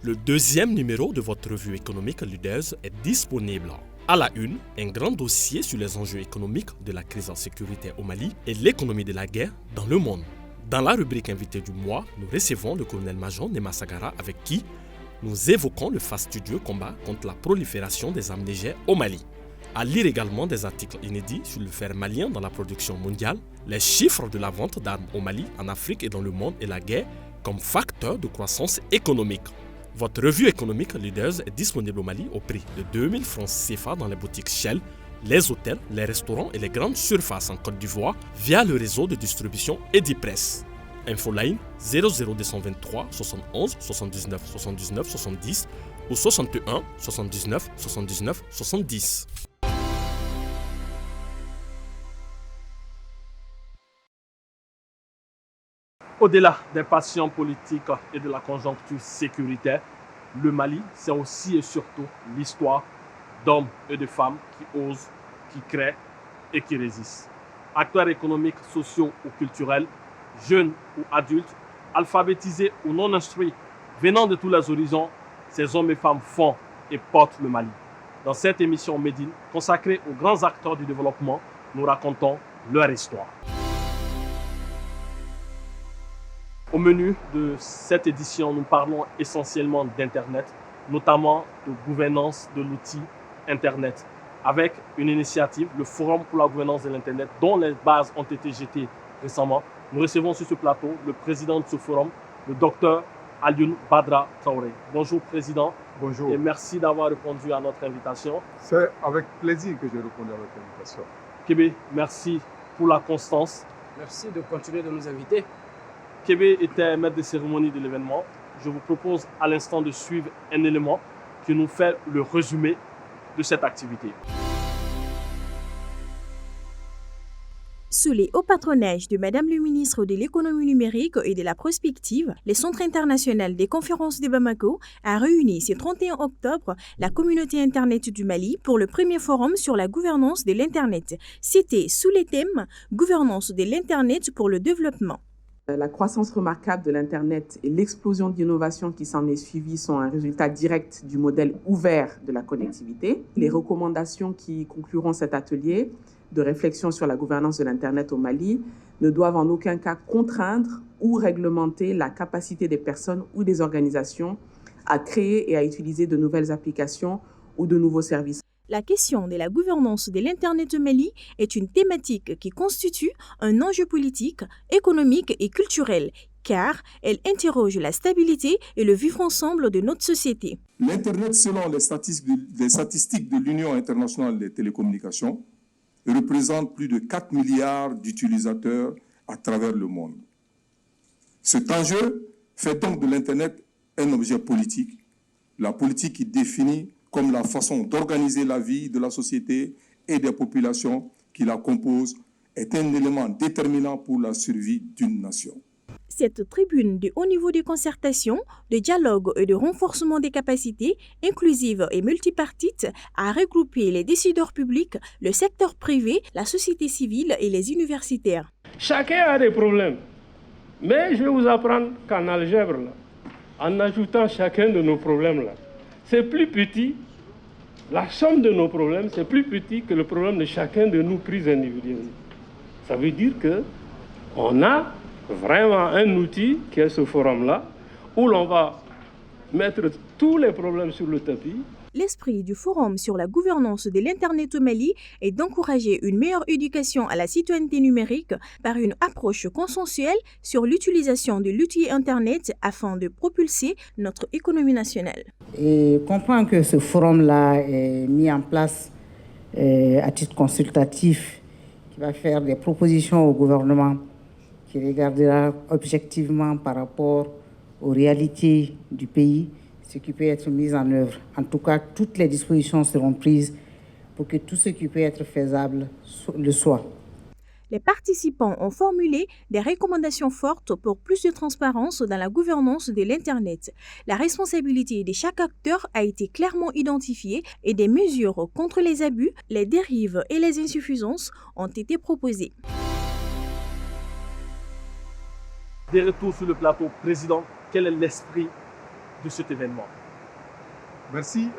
Le deuxième numéro de votre revue économique Leaders est disponible. À la une, un grand dossier sur les enjeux économiques de la crise sécuritaire au Mali et l'économie de la guerre dans le monde. Dans la rubrique invité du mois, nous recevons le colonel-major Nema Sagara avec qui nous évoquons le fastidieux combat contre la prolifération des armes légères au Mali. À lire également des articles inédits sur le fer malien dans la production mondiale, les chiffres de la vente d'armes au Mali, en Afrique et dans le monde et la guerre comme facteur de croissance économique. Votre revue économique Leaders est disponible au Mali au prix de 2000 francs CFA dans les boutiques Shell, les hôtels, les restaurants et les grandes surfaces en Côte d'Ivoire via le réseau de distribution Edipress. Infoline 00223 71 79 79 70 ou 61 79 79 70. Au-delà des passions politiques et de la conjoncture sécuritaire, le Mali, c'est aussi et surtout l'histoire d'hommes et de femmes qui osent, qui créent et qui résistent. Acteurs économiques, sociaux ou culturels, jeunes ou adultes, alphabétisés ou non instruits, venant de tous les horizons, ces hommes et femmes font et portent le Mali. Dans cette émission Made in, consacrée aux grands acteurs du développement, nous racontons leur histoire. Au menu de cette édition, nous parlons essentiellement d'Internet, notamment de gouvernance de l'outil Internet, avec une initiative, le Forum pour la gouvernance de l'Internet, dont les bases ont été jetées récemment. Nous recevons sur ce plateau le président de ce forum, le docteur Alioune Badra Traoré. Bonjour président. Bonjour. Et merci d'avoir répondu à notre invitation. C'est avec plaisir que j'ai répondu à votre invitation. Kébé, merci pour la constance. Merci de continuer de nous inviter. Kébé était maître de cérémonie de l'événement. Je vous propose à l'instant de suivre un élément qui nous fait le résumé de cette activité. Sous les hauts patronages de Madame le ministre de l'Économie numérique et de la prospective, le Centre international des conférences de Bamako a réuni ce 31 octobre la communauté Internet du Mali pour le premier forum sur la gouvernance de l'Internet. C'était sous les thèmes « Gouvernance de l'Internet pour le développement ». La croissance remarquable de l'Internet et l'explosion d'innovation qui s'en est suivie sont un résultat direct du modèle ouvert de la connectivité. Les recommandations qui concluront cet atelier de réflexion sur la gouvernance de l'Internet au Mali ne doivent en aucun cas contraindre ou réglementer la capacité des personnes ou des organisations à créer et à utiliser de nouvelles applications ou de nouveaux services. La question de la gouvernance de l'Internet au Mali est une thématique qui constitue un enjeu politique, économique et culturel, car elle interroge la stabilité et le vivre ensemble de notre société. L'Internet, selon les statistiques de l'Union internationale des télécommunications, représente plus de 4 milliards d'utilisateurs à travers le monde. Cet enjeu fait donc de l'Internet un objet politique, la politique qui définit comme la façon d'organiser la vie de la société et des populations qui la composent est un élément déterminant pour la survie d'une nation. Cette tribune de haut niveau de concertation, de dialogue et de renforcement des capacités inclusives et multipartites a regroupé les décideurs publics, le secteur privé, la société civile et les universitaires. Chacun a des problèmes, mais je vais vous apprendre qu'en algèbre, là, en ajoutant chacun de nos problèmes, là, c'est plus petit, la somme de nos problèmes, c'est plus petit que le problème de chacun de nous pris individuellement. Ça veut dire qu'on a vraiment un outil qui est ce forum-là, où l'on va mettre tous les problèmes sur le tapis. L'esprit du Forum sur la gouvernance de l'Internet au Mali est d'encourager une meilleure éducation à la citoyenneté numérique par une approche consensuelle sur l'utilisation de l'outil Internet afin de propulser notre économie nationale. Et comprendre que ce forum-là est mis en place à titre consultatif, qui va faire des propositions au gouvernement, qui regardera objectivement par rapport aux réalités du pays, ce qui peut être mis en œuvre. En tout cas, toutes les dispositions seront prises pour que tout ce qui peut être faisable le soit. Les participants ont formulé des recommandations fortes pour plus de transparence dans la gouvernance de l'Internet. La responsabilité de chaque acteur a été clairement identifiée et des mesures contre les abus, les dérives et les insuffisances ont été proposées. De retour sur le plateau, président, quel est l'esprit de cet événement? Merci.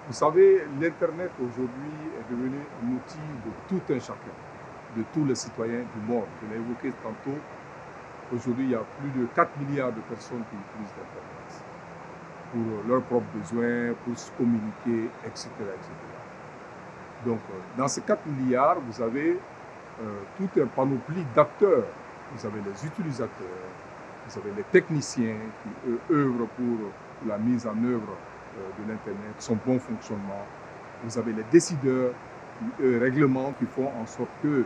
Vous savez, l'Internet aujourd'hui est devenu un outil de tout un chacun, de tous les citoyens du monde. Je l'ai évoqué tantôt. Aujourd'hui, il y a plus de 4 milliards de personnes qui utilisent l'Internet pour leurs propres besoins, pour se communiquer, etc. etc. Donc, dans ces 4 milliards, vous avez toute un panoplie d'acteurs. Vous avez les utilisateurs, vous avez les techniciens qui œuvrent pour la mise en œuvre de l'Internet, son bon fonctionnement. Vous avez les décideurs qui réglementent, qui font en sorte que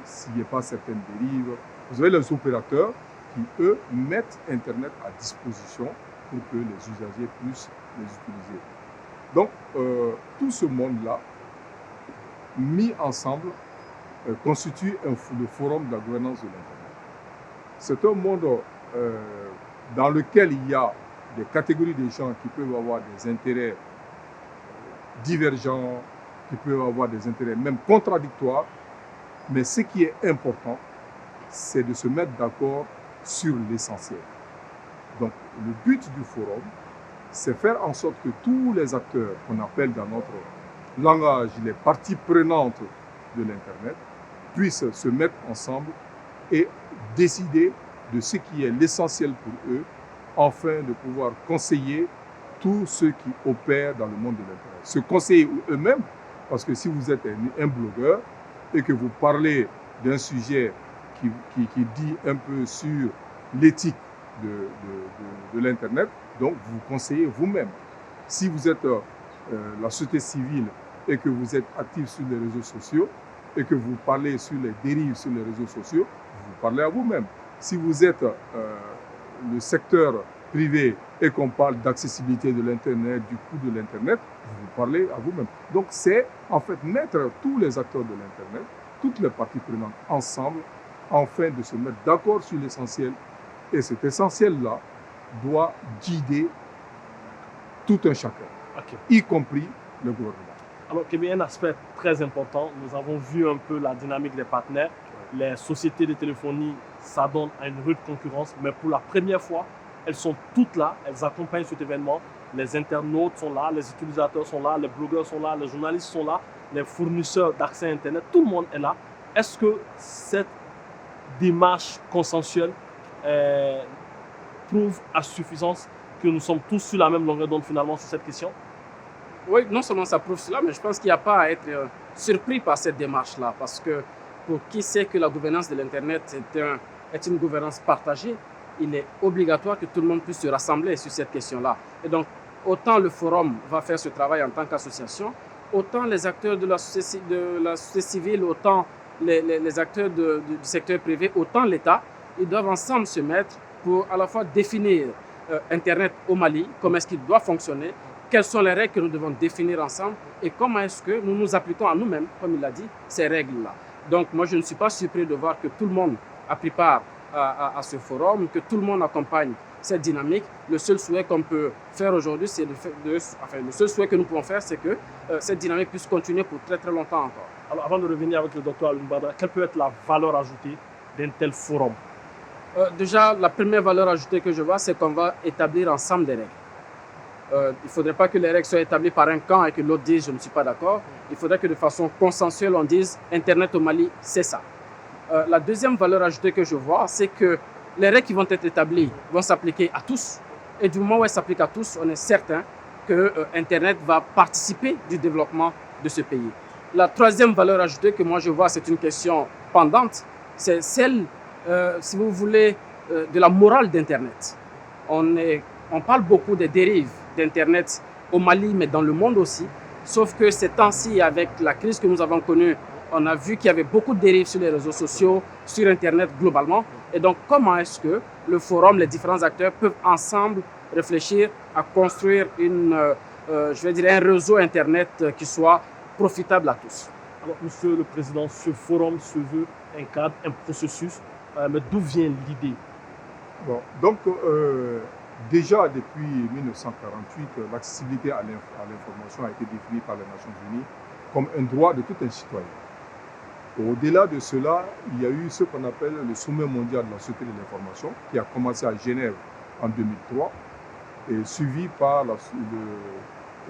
s'il n'y a pas certaines dérives. Vous avez les opérateurs qui, eux, mettent Internet à disposition pour que les usagers puissent les utiliser. Donc, tout ce monde-là, mis ensemble, constitue le forum de la gouvernance de l'Internet. C'est un monde dans lequel il y a des catégories de gens qui peuvent avoir des intérêts divergents, qui peuvent avoir des intérêts même contradictoires, mais ce qui est important, c'est de se mettre d'accord sur l'essentiel. Donc, le but du forum, c'est faire en sorte que tous les acteurs, qu'on appelle dans notre langage les parties prenantes de l'Internet, puissent se mettre ensemble et décider de ce qui est l'essentiel pour eux, afin de pouvoir conseiller tous ceux qui opèrent dans le monde de l'Internet. Se conseiller eux-mêmes, parce que si vous êtes un blogueur et que vous parlez d'un sujet qui dit un peu sur l'éthique de l'Internet, donc vous conseillez vous-même. Si vous êtes la société civile et que vous êtes actif sur les réseaux sociaux et que vous parlez sur les dérives sur les réseaux sociaux, vous parlez à vous-même. Si vous êtes le secteur privé et qu'on parle d'accessibilité de l'Internet, du coût de l'Internet, vous parlez à vous-même. Donc c'est en fait mettre tous les acteurs de l'Internet, toutes les parties prenantes ensemble, afin de se mettre d'accord sur l'essentiel. Et cet essentiel-là doit guider tout un chacun, y compris le gouvernement. Alors, il y a un aspect très important. Nous avons vu un peu la dynamique des partenaires. Les sociétés de téléphonie s'adonnent à une rude concurrence, mais pour la première fois, elles sont toutes là, elles accompagnent cet événement. Les internautes sont là, les utilisateurs sont là, les blogueurs sont là, les journalistes sont là, les fournisseurs d'accès à Internet, tout le monde est là. Est-ce que cette démarche consensuelle prouve à suffisance que nous sommes tous sur la même longueur d'onde finalement sur cette question? Oui, non seulement ça prouve cela, mais je pense qu'il n'y a pas à être surpris par cette démarche-là, parce que pour qui sait que la gouvernance de l'Internet est une gouvernance partagée, il est obligatoire que tout le monde puisse se rassembler sur cette question-là. Et donc, autant le forum va faire ce travail en tant qu'association, autant les acteurs de la société civile, autant les acteurs du secteur privé, autant l'État, ils doivent ensemble se mettre pour à la fois définir Internet au Mali, comment est-ce qu'il doit fonctionner, quelles sont les règles que nous devons définir ensemble et comment est-ce que nous nous appliquons à nous-mêmes, comme il l'a dit, ces règles-là. Donc moi, je ne suis pas surpris de voir que tout le monde a pris part à ce forum, que tout le monde accompagne cette dynamique. Le seul souhait qu'on peut faire aujourd'hui, c'est le seul souhait que nous pouvons faire, c'est que cette dynamique puisse continuer pour très très longtemps encore. Alors avant de revenir avec le docteur Alioune Badara, quelle peut être la valeur ajoutée d'un tel forum? Déjà, la première valeur ajoutée que je vois, c'est qu'on va établir ensemble des règles. Il ne faudrait pas que les règles soient établies par un camp et que l'autre dise « je ne suis pas d'accord ». Il faudrait que de façon consensuelle, on dise « Internet au Mali, c'est ça ». La deuxième valeur ajoutée que je vois, c'est que les règles qui vont être établies vont s'appliquer à tous. Et du moment où elles s'appliquent à tous, on est certain que Internet va participer du développement de ce pays. La troisième valeur ajoutée que moi je vois, c'est une question pendante, c'est celle, si vous voulez, de la morale d'Internet. On parle beaucoup des dérives d'Internet au Mali, mais dans le monde aussi. Sauf que ces temps-ci, avec la crise que nous avons connue, on a vu qu'il y avait beaucoup de dérives sur les réseaux sociaux, sur Internet globalement. Et donc, comment est-ce que le forum, les différents acteurs peuvent ensemble réfléchir à construire un réseau Internet qui soit profitable à tous? Alors, Monsieur le Président, ce forum se veut un cadre, un processus, mais d'où vient l'idée? Bon, donc, déjà depuis 1948, l'accessibilité à l'information a été définie par les Nations Unies comme un droit de tout un citoyen. Au-delà de cela, il y a eu ce qu'on appelle le sommet mondial de la société de l'information qui a commencé à Genève en 2003 et suivi par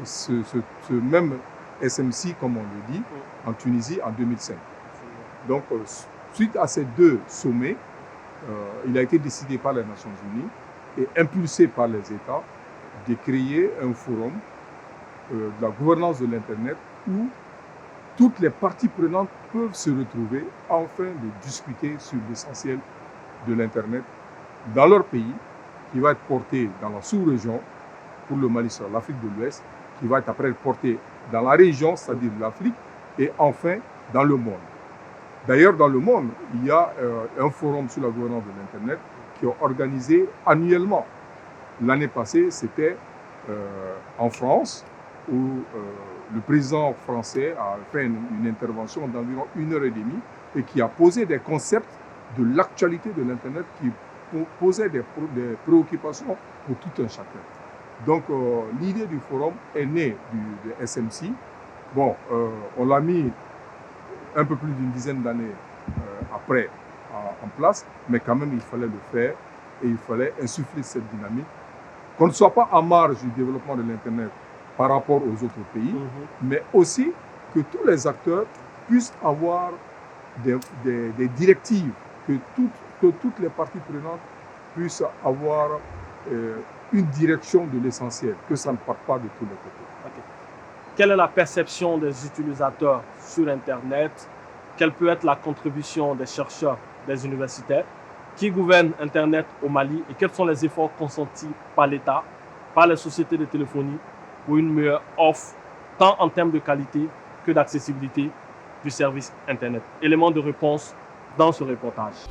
ce même SMC, comme on le dit, en Tunisie en 2005. Donc, suite à ces deux sommets, il a été décidé par les Nations Unies et impulsé par les États de créer un forum de la gouvernance de l'Internet où toutes les parties prenantes peuvent se retrouver afin de discuter sur l'essentiel de l'Internet dans leur pays, qui va être porté dans la sous-région, pour le Mali sur l'Afrique de l'Ouest, qui va être après porté dans la région, c'est-à-dire l'Afrique, et enfin dans le monde. D'ailleurs, dans le monde, il y a un forum sur la gouvernance de l'Internet qui est organisé annuellement. L'année passée, c'était en France, où le président français a fait une intervention d'environ 1h30 et qui a posé des concepts de l'actualité de l'Internet qui posaient des préoccupations pour tout un chacun. Donc, l'idée du forum est née du SMC. Bon, on l'a mis un peu plus d'une dizaine d'années après en place, mais quand même, il fallait le faire et il fallait insuffler cette dynamique. Qu'on ne soit pas en marge du développement de l'Internet par rapport aux autres pays, mais aussi que tous les acteurs puissent avoir des directives, que toutes les parties prenantes puissent avoir une direction de l'essentiel, que ça ne parte pas de tous les côtés. Okay. Quelle est la perception des utilisateurs sur Internet? Quelle peut être la contribution des chercheurs, des universitaires? Qui gouverne Internet au Mali et quels sont les efforts consentis par l'État, par les sociétés de téléphonie pour une meilleure offre, tant en termes de qualité que d'accessibilité du service Internet? Élément de réponse dans ce reportage.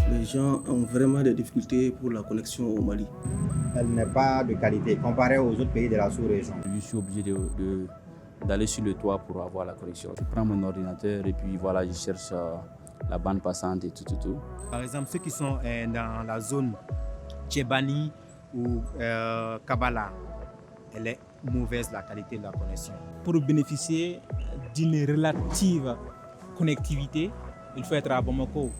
Les gens ont vraiment des difficultés pour la connexion au Mali. Elle n'est pas de qualité comparée aux autres pays de la sous-région. Je suis obligé d'aller sur le toit pour avoir la connexion. Je prends mon ordinateur et puis voilà, je cherche la bande passante et tout. Par exemple, ceux qui sont dans la zone Djebani ou Kabbalah, elle est mauvaise la qualité de la connexion. Pour bénéficier d'une relative connectivité, il faut être à Bamako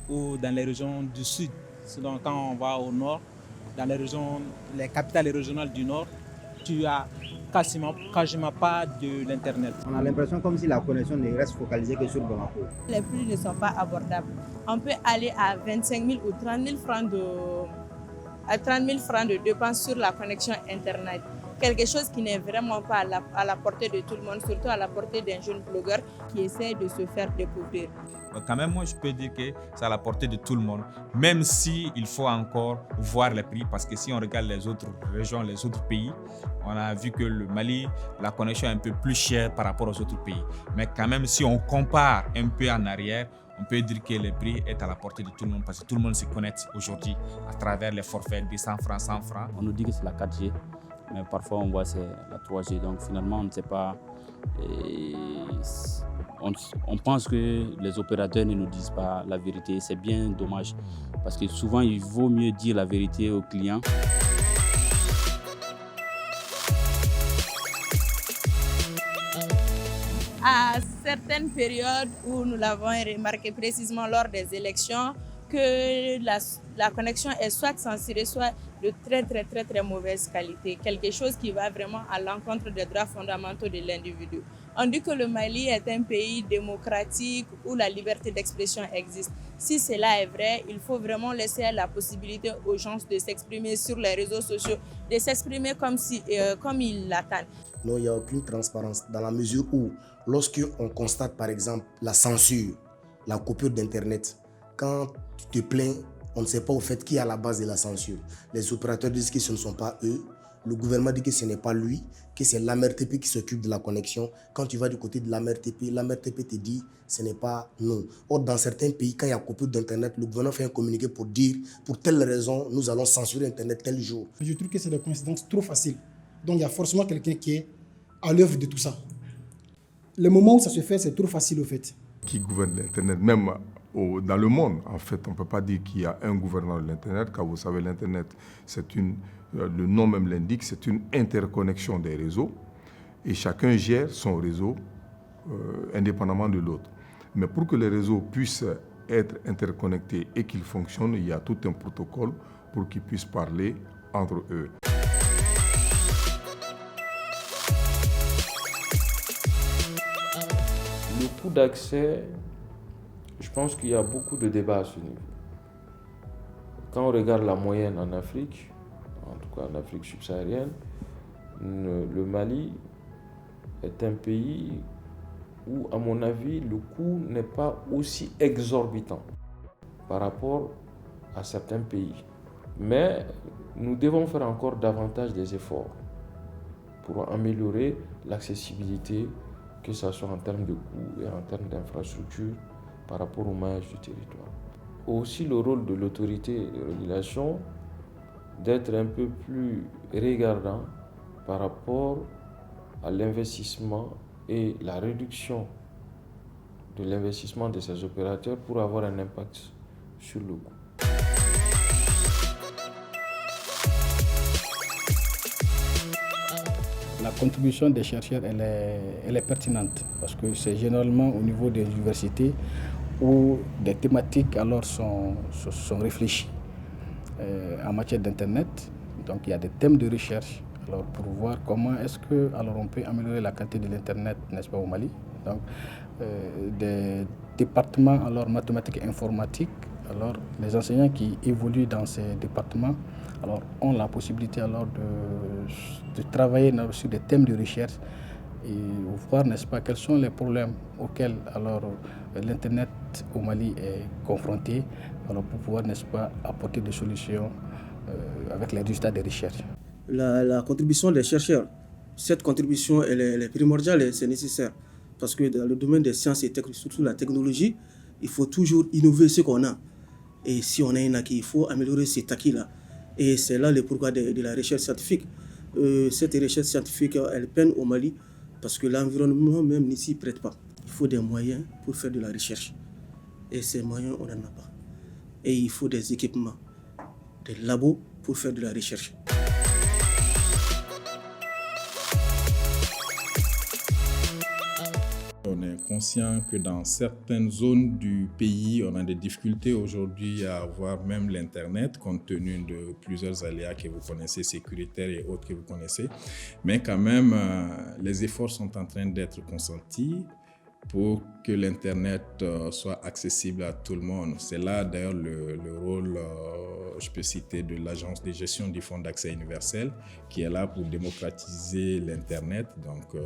ou dans les régions du sud. Sinon, quand on va au nord, dans les capitales régionales du nord, tu as quasiment pas de l'Internet. On a l'impression comme si la connexion ne reste focalisée que sur Bamako. Les prix ne sont pas abordables. On peut aller à 25 000 ou 30 000 francs de dépenses sur la connexion Internet. Quelque chose qui n'est vraiment pas à la portée de tout le monde, surtout à la portée d'un jeune blogueur qui essaie de se faire découvrir. Quand même, moi, je peux dire que c'est à la portée de tout le monde, même s'il faut encore voir les prix, parce que si on regarde les autres régions, les autres pays, on a vu que le Mali, la connexion est un peu plus chère par rapport aux autres pays. Mais quand même, si on compare un peu en arrière, on peut dire que le prix est à la portée de tout le monde, parce que tout le monde se connecte aujourd'hui à travers les forfaits de 100 francs, 100 francs. On nous dit que c'est la 4G, mais parfois on voit que c'est la 3G, donc finalement on ne sait pas. On pense que les opérateurs ne nous disent pas la vérité. C'est bien dommage parce que souvent il vaut mieux dire la vérité aux clients. À certaines périodes où nous l'avons remarqué précisément lors des élections, que la connexion est soit censurée, soit de très mauvaise qualité. Quelque chose qui va vraiment à l'encontre des droits fondamentaux de l'individu. On dit que le Mali est un pays démocratique où la liberté d'expression existe. Si cela est vrai, il faut vraiment laisser la possibilité aux gens de s'exprimer sur les réseaux sociaux, de s'exprimer comme ils l'attendent. Non, il n'y a aucune transparence dans la mesure où, lorsqu'on constate par exemple la censure, la coupure d'Internet, quand tu te plains, on ne sait pas au fait qui est à la base de la censure. Les opérateurs disent que ce ne sont pas eux, le gouvernement dit que ce n'est pas lui, que c'est l'AMRTP qui s'occupe de la connexion. Quand tu vas du côté de l'AMRTP te dit ce n'est pas nous. Or, dans certains pays, quand il y a coupure d'Internet, le gouvernement fait un communiqué pour dire pour telle raison, nous allons censurer Internet tel jour. Je trouve que c'est des coïncidences trop faciles. Donc, il y a forcément quelqu'un qui est à l'œuvre de tout ça. Le moment où ça se fait, c'est trop facile au fait. Qui gouverne l'Internet, même dans le monde, en fait, on ne peut pas dire qu'il y a un gouverneur de l'Internet, car vous savez, l'Internet, le nom même l'indique, c'est une interconnexion des réseaux, et chacun gère son réseau indépendamment de l'autre. Mais pour que les réseaux puissent être interconnectés et qu'ils fonctionnent, il y a tout un protocole pour qu'ils puissent parler entre eux. Le coût d'accès, je pense qu'il y a beaucoup de débats à ce niveau. Quand on regarde la moyenne en Afrique, en tout cas en Afrique subsaharienne, le Mali est un pays où, à mon avis, le coût n'est pas aussi exorbitant par rapport à certains pays. Mais nous devons faire encore davantage des efforts pour améliorer l'accessibilité, que ce soit en termes de coûts et en termes d'infrastructures par rapport au maillage du territoire. Aussi le rôle de l'autorité de régulation d'être un peu plus regardant par rapport à l'investissement et la réduction de l'investissement de ces opérateurs pour avoir un impact sur le coût. La contribution des chercheurs, elle est pertinente parce que c'est généralement au niveau des universités où des thématiques alors sont réfléchies en matière d'Internet. Donc il y a des thèmes de recherche alors pour voir comment est-ce que alors on peut améliorer la qualité de l'Internet, n'est-ce pas, au Mali. Donc des départements alors mathématiques et informatiques, alors les enseignants qui évoluent dans ces départements alors ont la possibilité alors de travailler sur des thèmes de recherche et voir, n'est-ce pas, quels sont les problèmes auxquels alors l'Internet au Mali est confronté, alors pour pouvoir, n'est-ce pas, apporter des solutions avec les résultats des recherches. La contribution des chercheurs, cette contribution elle est primordiale et c'est nécessaire parce que dans le domaine des sciences et surtout la technologie, il faut toujours innover ce qu'on a. Et si on a un acquis, il faut améliorer cet acquis-là. Et c'est là le pourquoi de la recherche scientifique. Cette recherche scientifique, elle peine au Mali parce que l'environnement même ne s'y prête pas. Il faut des moyens pour faire de la recherche. Et ces moyens, on n'en a pas. Et il faut des équipements, des labos pour faire de la recherche. On est conscient que dans certaines zones du pays, on a des difficultés aujourd'hui à avoir même l'Internet, compte tenu de plusieurs aléas que vous connaissez, sécuritaires et autres que vous connaissez. Mais quand même, les efforts sont en train d'être consentis pour que l'Internet soit accessible à tout le monde. C'est là d'ailleurs le rôle, je peux citer, de l'Agence de gestion du Fonds d'accès universel, qui est là pour démocratiser l'Internet. Donc,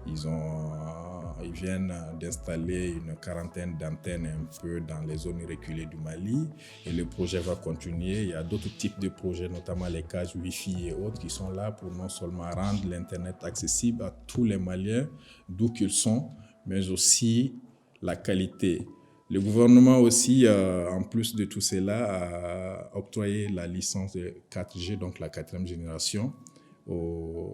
ils viennent d'installer une quarantaine d'antennes un peu dans les zones reculées du Mali. Et le projet va continuer. Il y a d'autres types de projets, notamment les cages Wi-Fi et autres, qui sont là pour non seulement rendre l'Internet accessible à tous les Maliens, d'où qu'ils sont, mais aussi la qualité. Le gouvernement aussi, en plus de tout cela, a octroyé la licence de 4G, donc la 4e génération,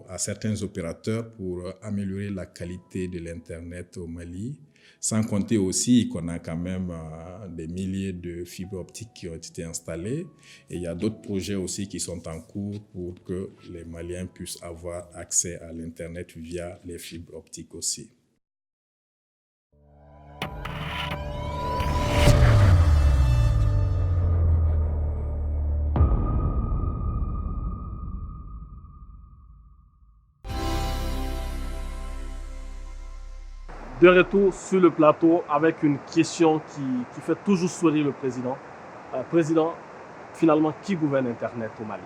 à certains opérateurs pour améliorer la qualité de l'Internet au Mali. Sans compter aussi qu'on a quand même des milliers de fibres optiques qui ont été installées. Et il y a d'autres projets aussi qui sont en cours pour que les Maliens puissent avoir accès à l'Internet via les fibres optiques aussi. De retour sur le plateau avec une question qui fait toujours sourire le président. Président, finalement, qui gouverne Internet au Mali?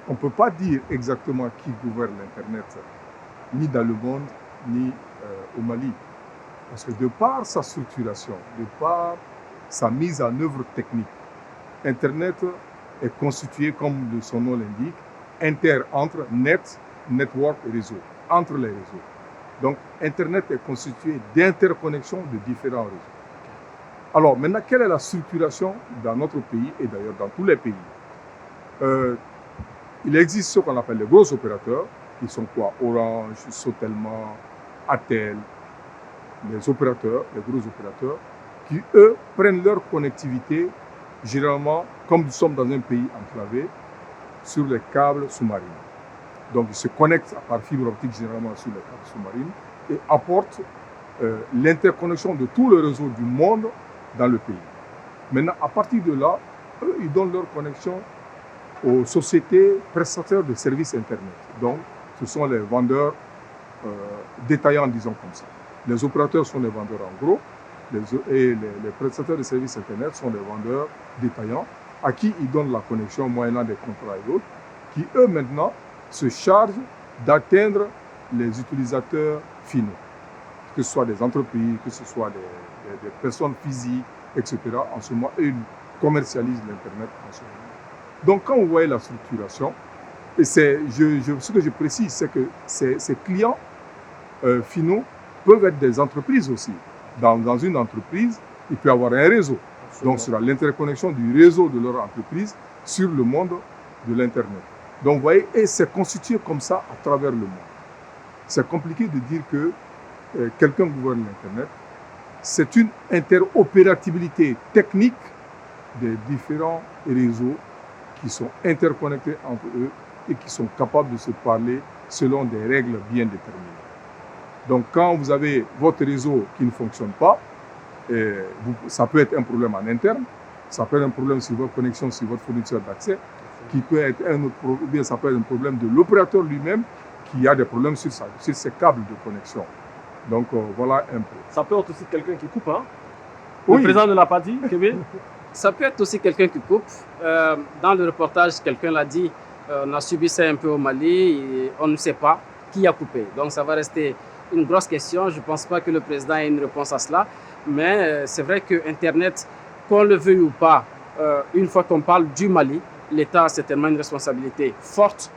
On ne peut pas dire exactement qui gouverne l'Internet, ni dans le monde, ni au Mali. Parce que de par sa structuration, de par sa mise en œuvre technique, Internet est constitué, comme son nom l'indique, entre net, network et réseau, entre les réseaux. Donc, Internet est constitué d'interconnexions de différents réseaux. Alors, maintenant, quelle est la structuration dans notre pays et d'ailleurs dans tous les pays? Il existe ce qu'on appelle les gros opérateurs, qui sont quoi? Orange, Sotelma, Atel, les gros opérateurs, qui, eux, prennent leur connectivité, généralement, comme nous sommes dans un pays enclavé, sur les câbles sous-marins. Donc, ils se connectent par fibre optique, généralement, sur les câbles sous-marins, et apportent l'interconnexion de tout le réseau du monde dans le pays. Maintenant, à partir de là, eux, ils donnent leur connexion aux sociétés prestataires de services Internet. Donc, ce sont les vendeurs détaillants, disons comme ça. Les opérateurs sont les vendeurs en gros, et les prestataires de services Internet sont les vendeurs détaillants, à qui ils donnent la connexion moyennant des contrats et autres, qui eux maintenant se chargent d'atteindre les utilisateurs finaux, que ce soit des entreprises, que ce soit des personnes physiques, etc. En ce moment, ils commercialisent l'Internet en ce moment. Donc, quand vous voyez la structuration, et ce que je précise, c'est que ces clients finaux peuvent être des entreprises aussi. Dans une entreprise, il peut y avoir un réseau. Donc, sur l'interconnexion du réseau de leur entreprise sur le monde de l'Internet. Donc, vous voyez, et c'est constitué comme ça à travers le monde. C'est compliqué de dire que quelqu'un gouverne l'Internet. C'est une interopérabilité technique des différents réseaux qui sont interconnectés entre eux et qui sont capables de se parler selon des règles bien déterminées. Donc, quand vous avez votre réseau qui ne fonctionne pas, ça peut être un problème en interne, ça peut être un problème sur votre connexion, sur votre fournisseur d'accès, qui peut être un autre problème, ou bien ça peut être un problème de l'opérateur lui-même qui a des problèmes sur ses câbles de connexion. Donc, voilà un peu. Ça peut être aussi quelqu'un qui coupe, hein? Oui. Le président ne l'a pas dit, Kevin? Ça peut être aussi quelqu'un qui coupe. Dans le reportage, quelqu'un l'a dit, on a subi ça un peu au Mali, et on ne sait pas qui a coupé. Donc, ça va rester une grosse question. Je ne pense pas que le président ait une réponse à cela. Mais c'est vrai que Internet, qu'on le veuille ou pas, une fois qu'on parle du Mali, l'État a certainement une responsabilité forte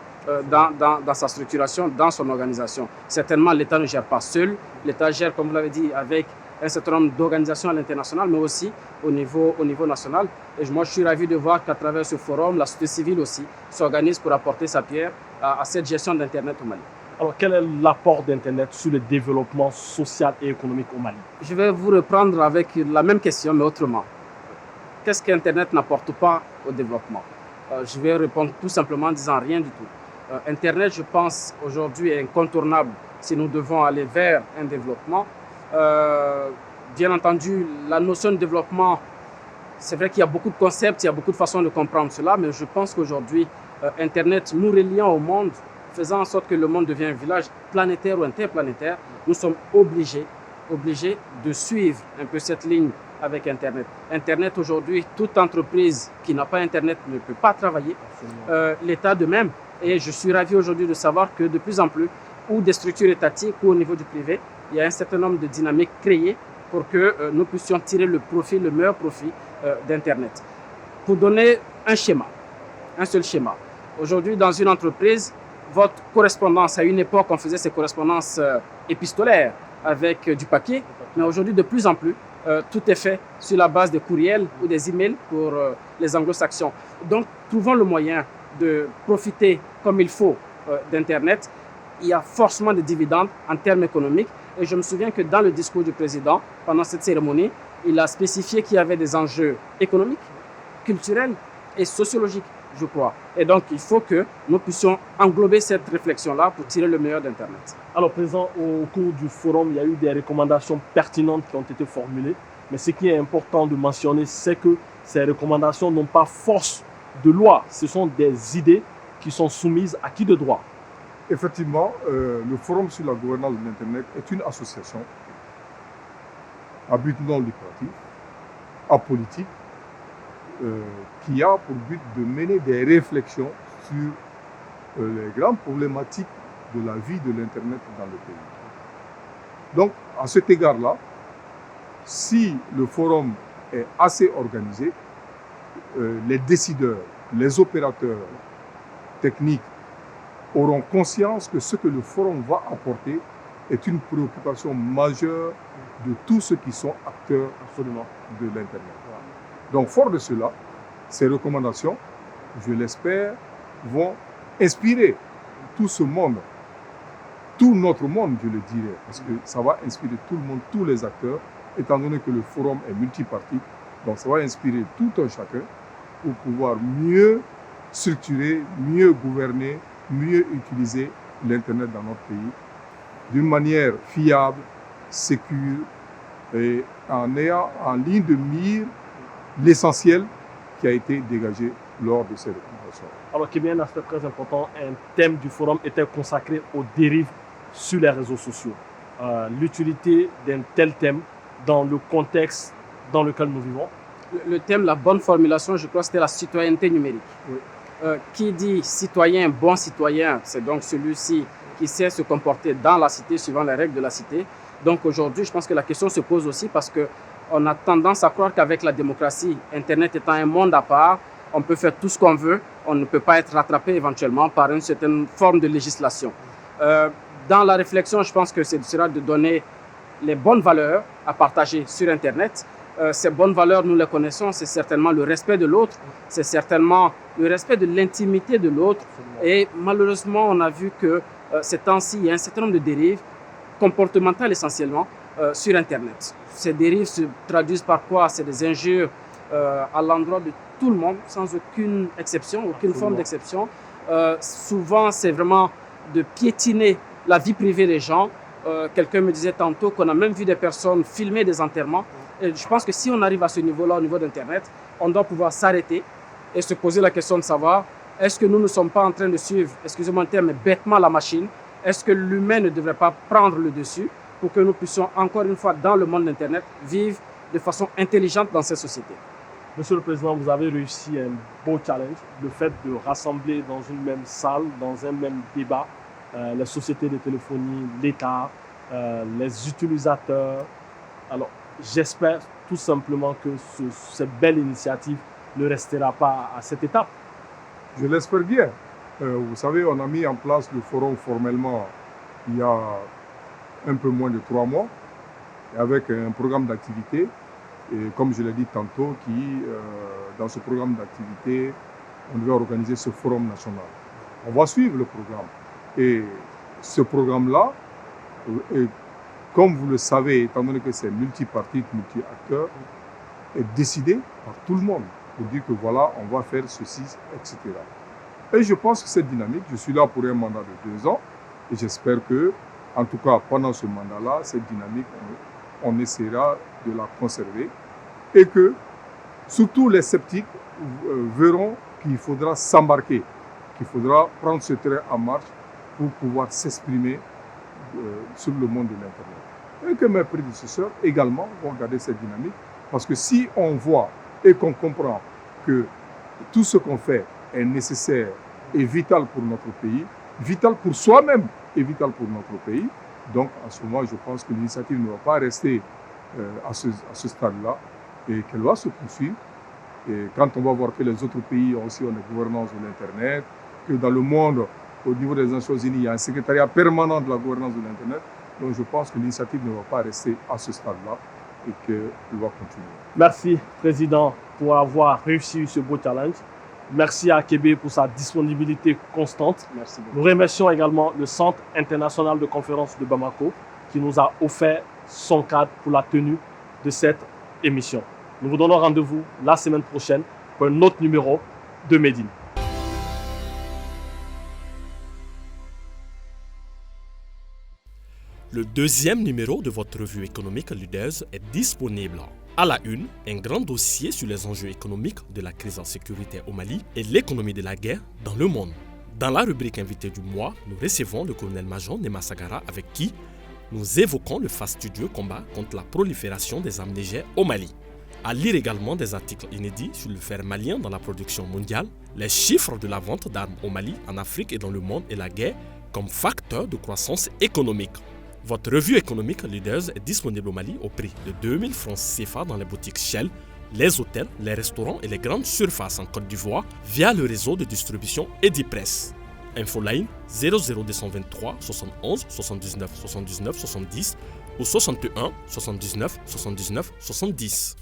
dans sa structuration, dans son organisation. Certainement, l'État ne gère pas seul. L'État gère, comme vous l'avez dit, avec un certain nombre d'organisations à l'international, mais aussi au niveau national. Et moi, je suis ravi de voir qu'à travers ce forum, la société civile aussi s'organise pour apporter sa pierre à cette gestion d'Internet au Mali. Alors, quel est l'apport d'Internet sur le développement social et économique au Mali? Je vais vous reprendre avec la même question, mais autrement. Qu'est-ce qu'Internet n'apporte pas au développement? Je vais répondre tout simplement en disant rien du tout. Internet, je pense, aujourd'hui est incontournable si nous devons aller vers un développement. Bien entendu, la notion de développement, c'est vrai qu'il y a beaucoup de concepts, il y a beaucoup de façons de comprendre cela, mais je pense qu'aujourd'hui, Internet nous reliant au monde, faisant en sorte que le monde devienne un village planétaire ou interplanétaire, nous sommes obligés de suivre un peu cette ligne avec Internet. Internet aujourd'hui, toute entreprise qui n'a pas Internet ne peut pas travailler, l'État de même. Et je suis ravi aujourd'hui de savoir que de plus en plus, ou des structures étatiques ou au niveau du privé, il y a un certain nombre de dynamiques créées pour que nous puissions tirer le meilleur profit d'Internet. Pour donner un schéma, un seul schéma. Aujourd'hui, dans une entreprise, votre correspondance, à une époque, on faisait ces correspondances épistolaires avec du papier, mais aujourd'hui, de plus en plus, tout est fait sur la base des courriels ou des emails pour les anglo-saxons. Donc, trouvons le moyen de profiter comme il faut d'Internet. Il y a forcément des dividendes en termes économiques. Et je me souviens que dans le discours du président, pendant cette cérémonie, il a spécifié qu'il y avait des enjeux économiques, culturels et sociologiques, je crois. Et donc, il faut que nous puissions englober cette réflexion-là pour tirer le meilleur d'Internet. Alors, Président, au cours du forum, il y a eu des recommandations pertinentes qui ont été formulées. Mais ce qui est important de mentionner, c'est que ces recommandations n'ont pas force de loi. Ce sont des idées qui sont soumises à qui de droit? Effectivement, le Forum sur la gouvernance de l'Internet est une association à but non lucratif, apolitique, qui a pour but de mener des réflexions sur les grandes problématiques de la vie de l'Internet dans le pays. Donc, à cet égard-là, si le forum est assez organisé, les décideurs, les opérateurs techniques auront conscience que ce que le forum va apporter est une préoccupation majeure de tous ceux qui sont acteurs de l'Internet. Donc, fort de cela, ces recommandations, je l'espère, vont inspirer tout ce monde, tout notre monde, je le dirais, parce que ça va inspirer tout le monde, tous les acteurs, étant donné que le forum est multipartite. Donc, ça va inspirer tout un chacun pour pouvoir mieux structurer, mieux gouverner, mieux utiliser l'Internet dans notre pays d'une manière fiable, sécure et en ayant en ligne de mire l'essentiel qui a été dégagé lors de ces recommandations. Alors qu'il y a un aspect très important, un thème du forum était consacré aux dérives sur les réseaux sociaux. L'utilité d'un tel thème dans le contexte dans lequel nous vivons. Le thème, la bonne formulation, je crois, c'était la citoyenneté numérique. Oui. Qui dit citoyen, bon citoyen, c'est donc celui-ci qui sait se comporter dans la cité, suivant les règles de la cité. Donc aujourd'hui, je pense que la question se pose aussi parce qu'on a tendance à croire qu'avec la démocratie, Internet étant un monde à part, on peut faire tout ce qu'on veut, on ne peut pas être rattrapé éventuellement par une certaine forme de législation. Dans la réflexion, je pense que ce sera de donner les bonnes valeurs à partager sur Internet. Ces bonnes valeurs, nous les connaissons, c'est certainement le respect de l'autre, c'est certainement le respect de l'intimité de l'autre. Et malheureusement, on a vu que ces temps-ci, il y a un certain nombre de dérives comportementales essentiellement sur Internet. Ces dérives se traduisent par quoi? C'est des injures à l'endroit de tout le monde, sans aucune exception, aucune forme d'exception. Souvent, c'est vraiment de piétiner la vie privée des gens. Quelqu'un me disait tantôt qu'on a même vu des personnes filmer des enterrements. Et je pense que si on arrive à ce niveau-là, au niveau d'Internet, on doit pouvoir s'arrêter et se poser la question de savoir est-ce que nous ne sommes pas en train de suivre, excusez-moi le terme, mais bêtement la machine? Est-ce que l'humain ne devrait pas prendre le dessus pour que nous puissions, encore une fois, dans le monde d'Internet, vivre de façon intelligente dans ces sociétés? Monsieur le Président, vous avez réussi un beau challenge, le fait de rassembler dans une même salle, dans un même débat, les sociétés de téléphonie, l'État, les utilisateurs. Alors, j'espère tout simplement que cette belle initiative ne restera pas à cette étape. Je l'espère bien. Vous savez, on a mis en place le forum formellement il y a un peu moins de 3 mois, avec un programme d'activité. Et comme je l'ai dit tantôt, dans ce programme d'activité, on devait organiser ce forum national. On va suivre le programme. Et ce programme-là, comme vous le savez, étant donné que c'est multipartite, multi-acteurs, est décidé par tout le monde pour dire que voilà, on va faire ceci, etc. Et je pense que cette dynamique, je suis là pour un mandat de 2 ans, et j'espère que, en tout cas pendant ce mandat-là, cette dynamique, on essaiera de la conserver, et que surtout les sceptiques verront qu'il faudra s'embarquer, qu'il faudra prendre ce train en marche pour pouvoir s'exprimer sur le monde de l'Internet. Et que mes prédécesseurs également vont garder cette dynamique, parce que si on voit et qu'on comprend que tout ce qu'on fait est nécessaire et vital pour notre pays, vital pour soi-même et vital pour notre pays, donc en ce moment je pense que l'initiative ne va pas rester à ce stade-là et qu'elle va se poursuivre. Et quand on va voir que les autres pays ont aussi une gouvernance de l'Internet, que dans le monde, au niveau des Nations Unies, il y a un secrétariat permanent de la gouvernance de l'Internet. Donc je pense que l'initiative ne va pas rester à ce stade-là et qu'elle va continuer. Merci, Président, pour avoir réussi ce beau challenge. Merci à Kébé pour sa disponibilité constante. Merci beaucoup. Nous remercions également le Centre international de conférences de Bamako qui nous a offert son cadre pour la tenue de cette émission. Nous vous donnons rendez-vous la semaine prochaine pour un autre numéro de Médine. Le 2e numéro de votre revue économique Leaders est disponible. À la une, un grand dossier sur les enjeux économiques de la crise en sécurité au Mali et l'économie de la guerre dans le monde. Dans la rubrique invité du mois, nous recevons le colonel-major Nema Sagara avec qui nous évoquons le fastidieux combat contre la prolifération des armes légères au Mali. À lire également des articles inédits sur le fer malien dans la production mondiale, les chiffres de la vente d'armes au Mali, en Afrique et dans le monde et la guerre comme facteur de croissance économique. Votre revue économique Leaders est disponible au Mali au prix de 2000 francs CFA dans les boutiques Shell, les hôtels, les restaurants et les grandes surfaces en Côte d'Ivoire via le réseau de distribution Edipress. Infoline 00223 71 79 79 70 ou 61 79 79 70.